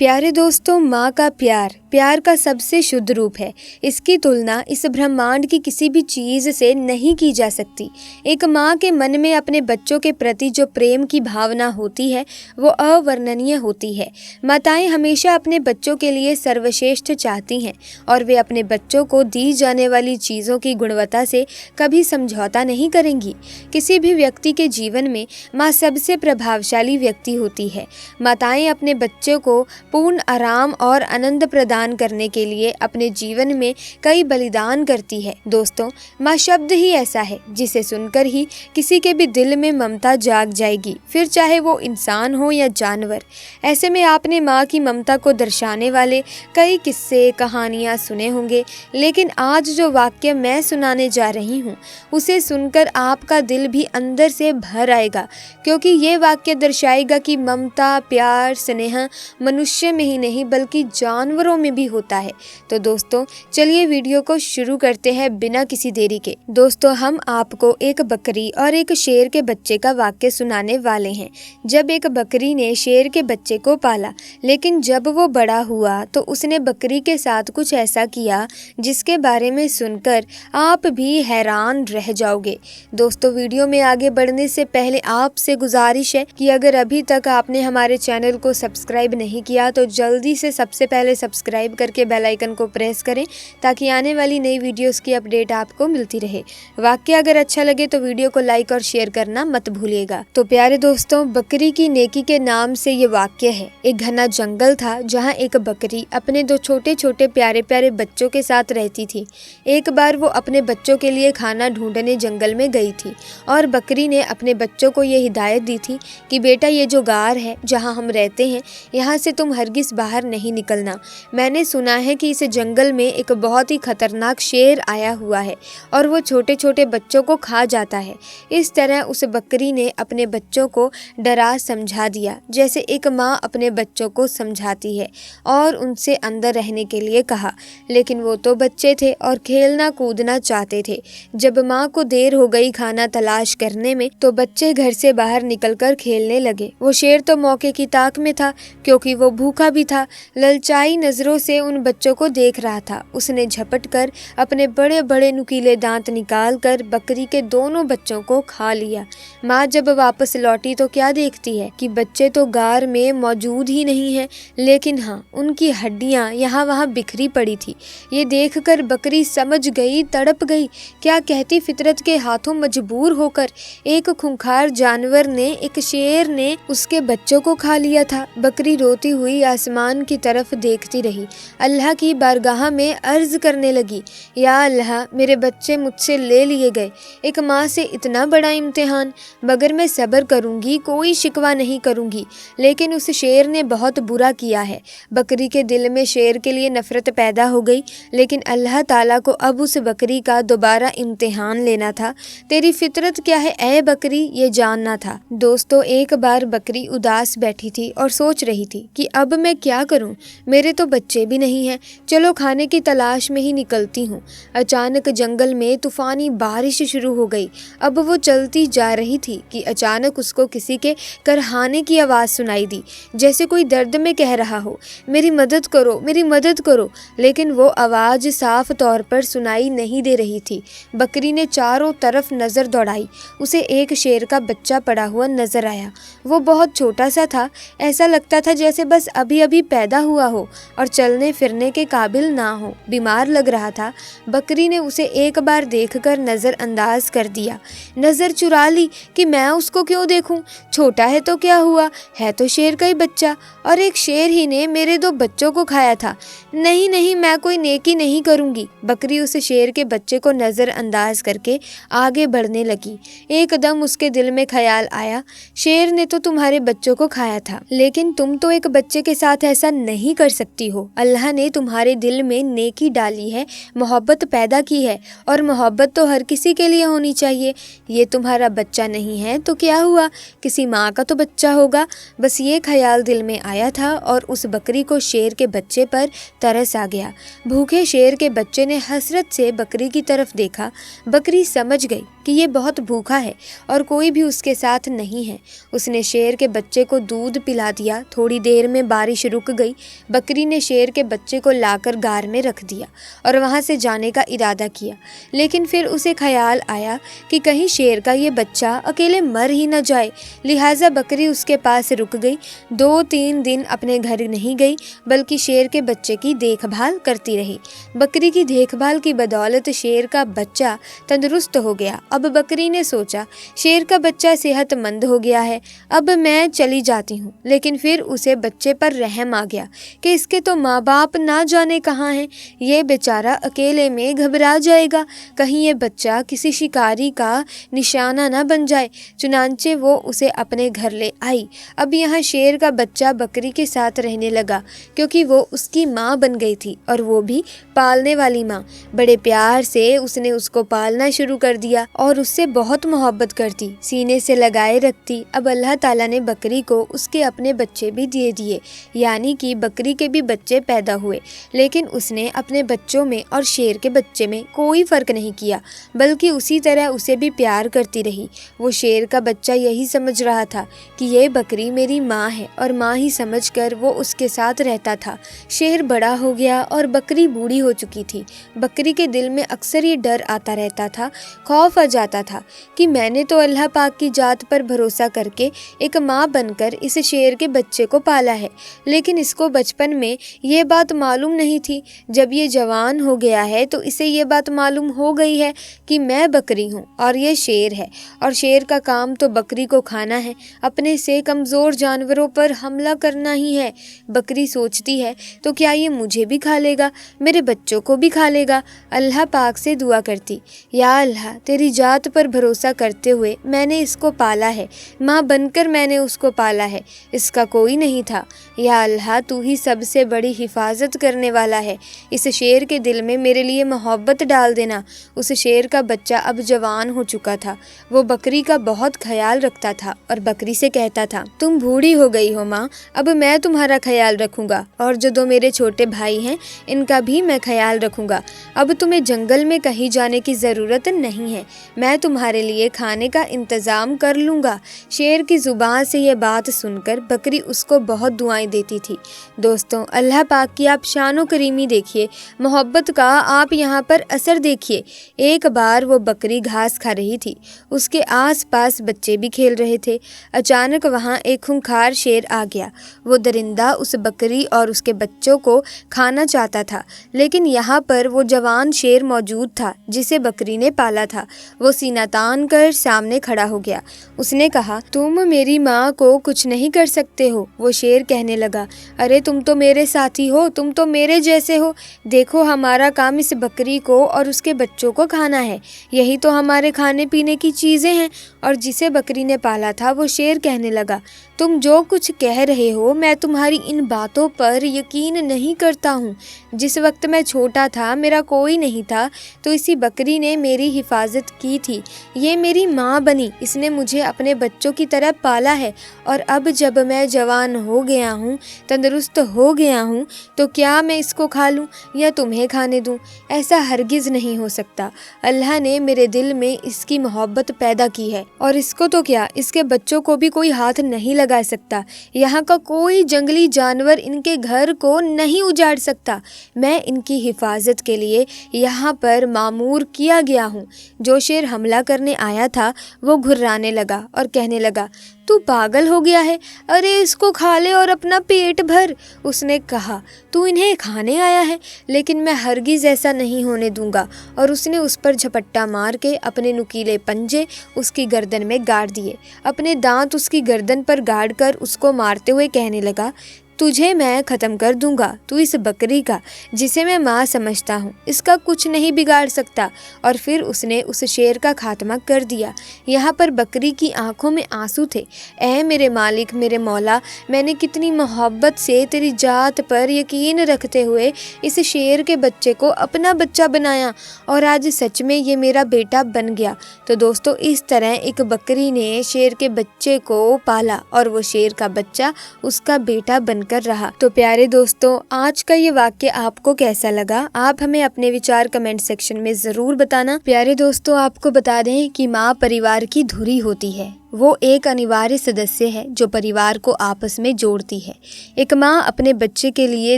प्यारे दोस्तों, माँ का प्यार प्यार का सबसे शुद्ध रूप है। इसकी तुलना इस ब्रह्मांड की किसी भी चीज़ से नहीं की जा सकती। एक माँ के मन में अपने बच्चों के प्रति जो प्रेम की भावना होती है वो अवर्णनीय होती है। माताएं हमेशा अपने बच्चों के लिए सर्वश्रेष्ठ चाहती हैं और वे अपने बच्चों को दी जाने वाली चीज़ों की गुणवत्ता से कभी समझौता नहीं करेंगी। किसी भी व्यक्ति के जीवन में माँ सबसे प्रभावशाली व्यक्ति होती है। माताएं अपने बच्चों को पूर्ण आराम और आनंद प्रदान करने के लिए अपने जीवन में कई बलिदान करती है। दोस्तों, माँ शब्द ही ऐसा है जिसे सुनकर ही किसी के भी दिल में ममता जाग जाएगी, फिर चाहे वो इंसान हो या जानवर। ऐसे में आपने माँ की ममता को दर्शाने वाले कई किस्से कहानियाँ सुने होंगे, लेकिन आज जो वाक्य मैं सुनाने जा रही हूँ उसे सुनकर आपका दिल भी अंदर से भर आएगा, क्योंकि ये वाक्य दर्शाएगा कि ममता, प्यार, स्नेह मनुष्य में ही नहीं बल्कि जानवरों में भी होता है। तो दोस्तों, चलिए वीडियो को शुरू करते हैं बिना किसी देरी के। दोस्तों, हम आपको एक बकरी और एक शेर के बच्चे का वाक्य सुनाने वाले हैं। जब एक बकरी ने शेर के बच्चे को पाला, लेकिन जब वो बड़ा हुआ तो उसने बकरी के साथ कुछ ऐसा किया जिसके बारे में सुनकर आप भी हैरान रह जाओगे। दोस्तों, वीडियो में आगे बढ़ने से पहले आपसे गुजारिश है कि अगर अभी तक आपने हमारे चैनल को सब्सक्राइब नहीं किया तो जल्दी से सबसे पहले सब्सक्राइब करके बेल आइकन को प्रेस करें ताकि आने वाली नई वीडियोस की अपडेट आपको मिलती रहे। वाक्य अगर अच्छा लगे तो वीडियो को लाइक और शेयर करना मत भूलिएगा। तो प्यारे दोस्तों, बकरी की नेकी के नाम से ये वाक्य है। एक घना जंगल था जहाँ एक बकरी अपने दो छोटे छोटे प्यारे प्यारे बच्चों के साथ रहती थी। एक बार वो अपने बच्चों के लिए खाना ढूंढने जंगल में गई थी और बकरी ने अपने बच्चों को ये हिदायत दी थी कि बेटा, ये जो गार है जहाँ हम रहते हैं, यहाँ से तुम हरगिज बाहर नहीं निकलना। मैंने सुना है कि इस जंगल में एक बहुत ही खतरनाक शेर आया हुआ है और वो छोटे छोटे बच्चों को खा जाता है। इस तरह उस बकरी ने अपने बच्चों को डरा समझा दिया, जैसे एक माँ अपने बच्चों को समझाती है, और उनसे अंदर रहने के लिए कहा। लेकिन वो तो बच्चे थे और खेलना कूदना चाहते थे। जब माँ को देर हो गई खाना तलाश करने में तो बच्चे घर से बाहर निकलकर खेलने लगे। वो शेर तो मौके की ताक में था, क्योंकि वो भूखा भी था। ललचाई नजरों से उन बच्चों को देख रहा था। उसने झपट कर अपने बड़े बड़े नुकीले दांत निकाल कर बकरी के दोनों बच्चों को खा लिया। माँ जब वापस लौटी तो क्या देखती है कि बच्चे तो गार में मौजूद ही नहीं है, लेकिन हाँ, उनकी हड्डियाँ यहाँ वहाँ बिखरी पड़ी थी। ये देखकर बकरी समझ गई, तड़प गई। क्या कहती फितरत के हाथों मजबूर होकर एक खूंखार जानवर ने, एक शेर ने उसके बच्चों को खा लिया था। बकरी रोती हुई आसमान की तरफ देखती रही, अल्लाह की बारगाह में अर्ज करने लगी, या अल्लाह, मेरे बच्चे मुझसे ले लिए गए। एक माँ से इतना बड़ा इम्तिहान। मगर मैं सब्र करूँगी, कोई शिकवा नहीं करूँगी। लेकिन उस शेर ने बहुत बुरा किया है। बकरी के दिल में शेर के लिए नफरत पैदा हो गई, लेकिन अल्लाह ताला को अब उस बकरी का दोबारा इम्तिहान लेना था। तेरी फितरत क्या है ऐ बकरी, ये जानना था। दोस्तों, एक बार बकरी उदास बैठी थी और सोच रही थी कि अब मैं क्या करूं, मेरे तो बच्चे भी नहीं हैं। चलो खाने की तलाश में ही निकलती हूँ। अचानक जंगल में तूफानी बारिश शुरू हो गई। अब वो चलती जा रही थी कि अचानक उसको किसी के करहाने की आवाज़ सुनाई दी, जैसे कोई दर्द में कह रहा हो, मेरी मदद करो, मेरी मदद करो। लेकिन वो आवाज़ साफ तौर पर सुनाई नहीं दे रही थी। बकरी ने चारों तरफ नज़र दौड़ाई। उसे एक शेर का बच्चा पड़ा हुआ नजर आया। वो बहुत छोटा सा था, ऐसा लगता था जैसे बस अभी अभी पैदा हुआ हो और चलने फिरने के काबिल ना हो, बीमार लग रहा था। बकरी ने उसे एक बार देखकर नज़रअंदाज कर दिया, नज़र चुरा ली कि मैं उसको क्यों देखूं, छोटा है तो क्या हुआ, है तो शेर का ही बच्चा, और एक शेर ही ने मेरे दो बच्चों को खाया था। नहीं नहीं, मैं कोई नेकी नहीं करूंगी। बकरी उस शेर के बच्चे को नज़रअंदाज करके आगे बढ़ने लगी। एकदम उसके दिल में ख्याल आया, शेर ने तो तुम्हारे बच्चों को खाया था, लेकिन तुम तो एक बच्चे के साथ ऐसा नहीं कर सकती हो। अल्लाह ने तुम्हारे दिल में नेकी डाली है, मोहब्बत पैदा की है, और मोहब्बत तो हर किसी के लिए होनी चाहिए। ये तुम्हारा बच्चा नहीं है तो क्या हुआ, किसी माँ का तो बच्चा होगा। बस ये ख्याल दिल में आया था और उस बकरी को शेर के बच्चे पर तरस आ गया। भूखे शेर के बच्चे ने हसरत से बकरी की तरफ देखा। बकरी समझ गई कि ये बहुत भूखा है और कोई भी उसके साथ नहीं है। उसने शेर के बच्चे को दूध पिला दिया। थोड़ी देर में बारिश रुक गई। बकरी ने शेर के बच्चे को लाकर गार में रख दिया और वहाँ से जाने का इरादा किया, लेकिन फिर उसे ख्याल आया कि कहीं शेर का ये बच्चा अकेले मर ही न जाए। लिहाजा बकरी उसके पास रुक गई। 2-3 दिन अपने घर नहीं गई, बल्कि शेर के बच्चे की देखभाल करती रही। बकरी की देखभाल की बदौलत शेर का बच्चा तंदुरुस्त हो गया। अब बकरी ने सोचा, शेर का बच्चा सेहतमंद हो गया है, अब मैं चली जाती हूँ। लेकिन फिर उसे बच्चे पर रहम आ गया कि इसके तो माँ बाप ना जाने कहाँ हैं, ये बेचारा अकेले में घबरा जाएगा, कहीं ये बच्चा किसी शिकारी का निशाना ना बन जाए। चुनांचे वो उसे अपने घर ले आई। अब यहाँ शेर का बच्चा बकरी के साथ रहने लगा, क्योंकि वो उसकी माँ बन गई थी, और वो भी पालने वाली माँ। बड़े प्यार से उसने उसको पालना शुरू कर दिया और उससे बहुत मोहब्बत करती, सीने से लगाए रखती। अब अल्लाह ताला ने बकरी को उसके अपने बच्चे भी दे दिए, यानी कि बकरी के भी बच्चे पैदा हुए। लेकिन उसने अपने बच्चों में और शेर के बच्चे में कोई फ़र्क नहीं किया, बल्कि उसी तरह उसे भी प्यार करती रही। वो शेर का बच्चा यही समझ रहा था कि ये बकरी मेरी माँ है, और माँ ही समझकर वो उसके साथ रहता था। शेर बड़ा हो गया और बकरी बूढ़ी हो चुकी थी। बकरी के दिल में अक्सर ये डर आता रहता था, खौफ आ जाता था कि मैंने तो अल्लाह पाक की जात पर भरोसा करके एक माँ बनकर इस शेर के बच्चे को पाला है, लेकिन इसको बचपन में ये बात मालूम नहीं थी। जब ये जवान हो गया है तो इसे ये बात मालूम हो गई है कि मैं बकरी हूँ और ये शेर है, और शेर का काम तो बकरी को खाना है, अपने से कमज़ोर जानवरों पर हमला करना ही है। बकरी सोचती है, तो क्या ये मुझे भी खा लेगा, मेरे बच्चों को भी खा लेगा। अल्लाह पाक से दुआ करती, या अल्लाह, तेरी जात पर भरोसा करते हुए मैंने इसको पाला है, माँ बनकर मैंने उसको पाला है, इसका कोई नहीं था। या अल्लाह, तू ही सबसे बड़ी हिफाजत करने वाला है। इस शेर के दिल में मेरे लिए मोहब्बत डाल देना। उस शेर का बच्चा अब जवान हो चुका था। वो बकरी का बहुत ख्याल रखता था और बकरी से कहता था, तुम बूढ़ी हो गई हो माँ, अब मैं तुम्हारा ख्याल रखूँगा, और जो 2 मेरे छोटे भाई हैं इनका भी मैं ख्याल रखूँगा। अब तुम्हें जंगल में कहीं जाने की ज़रूरत नहीं है, मैं तुम्हारे लिए खाने का इंतज़ाम कर लूँगा। शेर की ज़ुबान से ये बात सुनकर बकरी उसको बहुत दुआएं देती थी। दोस्तों, अल्लाह पाक की आप शानो करीमी देखिए, मोहब्बत का आप यहाँ पर असर देखिए। एक बार वो बकरी घास खा रही थी, उसके आसपास बच्चे भी खेल रहे थे। अचानक वहाँ एक खूंखार शेर आ गया। वो दरिंदा उस बकरी और उसके बच्चों को खाना चाहता था, लेकिन यहाँ पर वो जवान शेर मौजूद था जिसे बकरी ने पाला था। वो सीना तान कर सामने खड़ा हो गया। उसने कहा, तुम मेरी माँ को कुछ नहीं कर सकते हो। वो शेर कहने लगा, अरे तुम तो मेरे साथी हो, तुम तो मेरे जैसे हो। देखो, हमारा काम इस बकरी को और उसके बच्चों को खाना है, यही तो हमारे खाने पीने की चीज़ें हैं। और जिसे बकरी ने पाला था वो शेर कहने लगा, तुम जो कुछ कह रहे हो मैं तुम्हारी इन बातों पर यकीन नहीं करता हूँ। जिस वक्त मैं छोटा था, मेरा कोई नहीं था, तो इसी बकरी ने मेरी हिफाजत की थी। ये मेरी माँ बनी, इसने मुझे अपने बच्चों की तरह पाला है, और अब जब मैं जवान हो गया हूँ, तंदुरुस्त हो गया हूँ, तो क्या मैं इसको खा लूँ या तुम्हें खाने दूँ? ऐसा हरगिज़ नहीं हो सकता। अल्लाह ने मेरे दिल में इसकी मोहब्बत पैदा की है, और इसको तो क्या, इसके बच्चों को भी कोई हाथ नहीं लगा सकता। यहाँ का कोई जंगली जानवर इनके घर को नहीं उजाड़ सकता। मैं इनकी हिफाजत के लिए यहाँ पर मामूर किया गया हूँ। जो शेर हमला करने आया था वो घुर्राने लगा और कहने लगा, तू पागल हो गया है, अरे इसको खा ले और अपना पेट भर। उसने कहा, तू इन्हें खाने आया है, लेकिन मैं हरगिज़ ऐसा नहीं होने दूंगा। और उसने उस पर झपट्टा मार के अपने नुकीले पंजे उसकी गर्दन में गाड़ दिए। अपने दांत उसकी गर्दन पर गाड़ कर उसको मारते हुए कहने लगा, तुझे मैं ख़त्म कर दूंगा। तू इस बकरी का, जिसे मैं माँ समझता हूँ, इसका कुछ नहीं बिगाड़ सकता। और फिर उसने उस शेर का खात्मा कर दिया। यहाँ पर बकरी की आंखों में आंसू थे। ऐ मेरे मालिक, मेरे मौला, मैंने कितनी मोहब्बत से तेरी जात पर यकीन रखते हुए इस शेर के बच्चे को अपना बच्चा बनाया, और आज सच में ये मेरा बेटा बन गया। तो दोस्तों, इस तरह एक बकरी ने शेर के बच्चे को पाला, और वो शेर का बच्चा उसका बेटा बन बनकर रहा। तो प्यारे दोस्तों, आज का ये वाक्य आपको कैसा लगा? आप हमें अपने विचार कमेंट सेक्शन में जरूर बताना। प्यारे दोस्तों, आपको बता दें कि माँ परिवार की धुरी होती है। वो एक अनिवार्य सदस्य है जो परिवार को आपस में जोड़ती है। एक माँ अपने बच्चे के लिए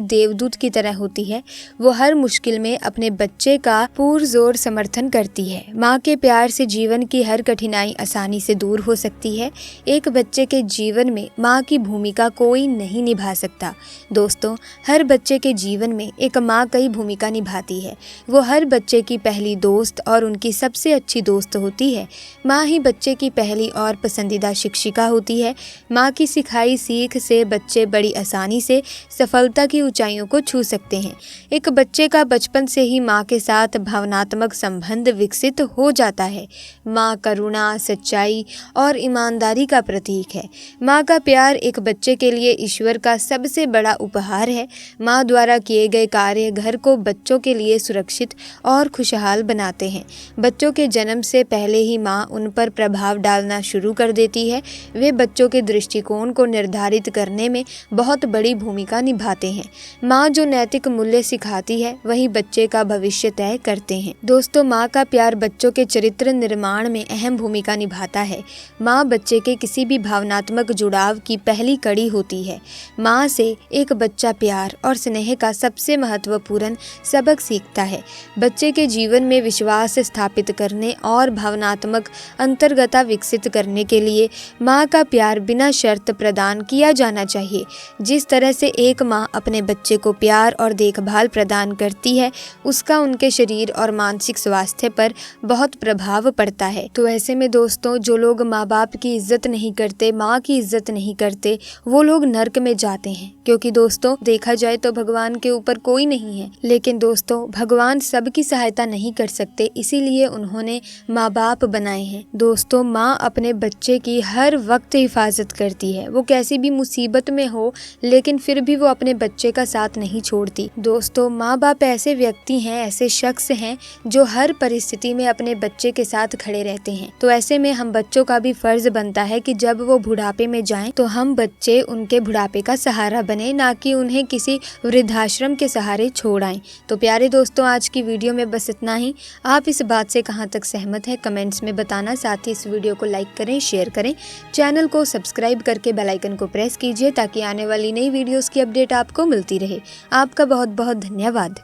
देवदूत की तरह होती है। वो हर मुश्किल में अपने बच्चे का पुरजोर समर्थन करती है। माँ के प्यार से जीवन की हर कठिनाई आसानी से दूर हो सकती है। एक बच्चे के जीवन में माँ की भूमिका कोई नहीं निभा सकता। दोस्तों, हर बच्चे के जीवन में एक माँ कई भूमिका निभाती है। वो हर बच्चे की पहली दोस्त और उनकी सबसे अच्छी दोस्त होती है। माँ ही बच्चे की पहली और पसंदीदा शिक्षिका होती है। माँ की सिखाई सीख से बच्चे बड़ी आसानी से सफलता की ऊंचाइयों को छू सकते हैं। एक बच्चे का बचपन से ही माँ के साथ भावनात्मक संबंध विकसित हो जाता है। माँ करुणा, सच्चाई और ईमानदारी का प्रतीक है। माँ का प्यार एक बच्चे के लिए ईश्वर का सबसे बड़ा उपहार है। माँ द्वारा किए गए कार्य घर को बच्चों के लिए सुरक्षित और खुशहाल बनाते हैं। बच्चों के जन्म से पहले ही माँ उन पर प्रभाव डालना शुरू कर देती है। वे बच्चों के दृष्टिकोण को निर्धारित करने में बहुत बड़ी भूमिका निभाते हैं। माँ जो नैतिक मूल्य सिखाती है वही बच्चे का भविष्य तय करते हैं। दोस्तों, माँ का प्यार बच्चों के चरित्र निर्माण में अहम भूमिका निभाता है। माँ बच्चे के किसी भी भावनात्मक जुड़ाव की पहली कड़ी होती है। माँ से एक बच्चा प्यार और स्नेह का सबसे महत्वपूर्ण सबक सीखता है। बच्चे के जीवन में विश्वास स्थापित करने और भावनात्मक अंतर्गता विकसित करने के लिए माँ का प्यार बिना शर्त प्रदान किया जाना चाहिए। जिस तरह से एक माँ अपने बच्चे को प्यार और देखभाल प्रदान करती है, उसका उनके शरीर और मानसिक स्वास्थ्य पर बहुत प्रभाव पड़ता है। तो ऐसे में दोस्तों, जो लोग माँ बाप की इज्जत नहीं करते, माँ की इज्जत नहीं करते, वो लोग नर्क में जाते हैं। क्योंकि दोस्तों, देखा जाए तो भगवान के ऊपर कोई नहीं है, लेकिन दोस्तों भगवान सबकी सहायता नहीं कर सकते, इसीलिए उन्होंने माँ बाप बनाए हैं। दोस्तों, माँ अपने बच्चे की हर वक्त हिफाजत करती है। वो कैसी भी मुसीबत में हो, लेकिन फिर भी वो अपने बच्चे का साथ नहीं छोड़ती। दोस्तों, माँ बाप ऐसे व्यक्ति हैं, ऐसे शख्स हैं जो हर परिस्थिति में अपने बच्चे के साथ खड़े रहते हैं। तो ऐसे में हम बच्चों का भी फर्ज बनता है कि जब वो बुढ़ापे में जाएं तो हम बच्चे उनके बुढ़ापे का सहारा बने, ना कि उन्हें किसी वृद्धाश्रम के सहारे छोड़ आएं। तो प्यारे दोस्तों, आज की वीडियो में बस इतना ही। आप इस बात से कहाँ तक सहमत है कमेंट्स में बताना। साथ ही इस वीडियो को लाइक करें, शेयर करें, चैनल को सब्सक्राइब करके बेल आइकन को प्रेस कीजिए ताकि आने वाली नई वीडियोस की अपडेट आपको मिलती रहे। आपका बहुत बहुत धन्यवाद।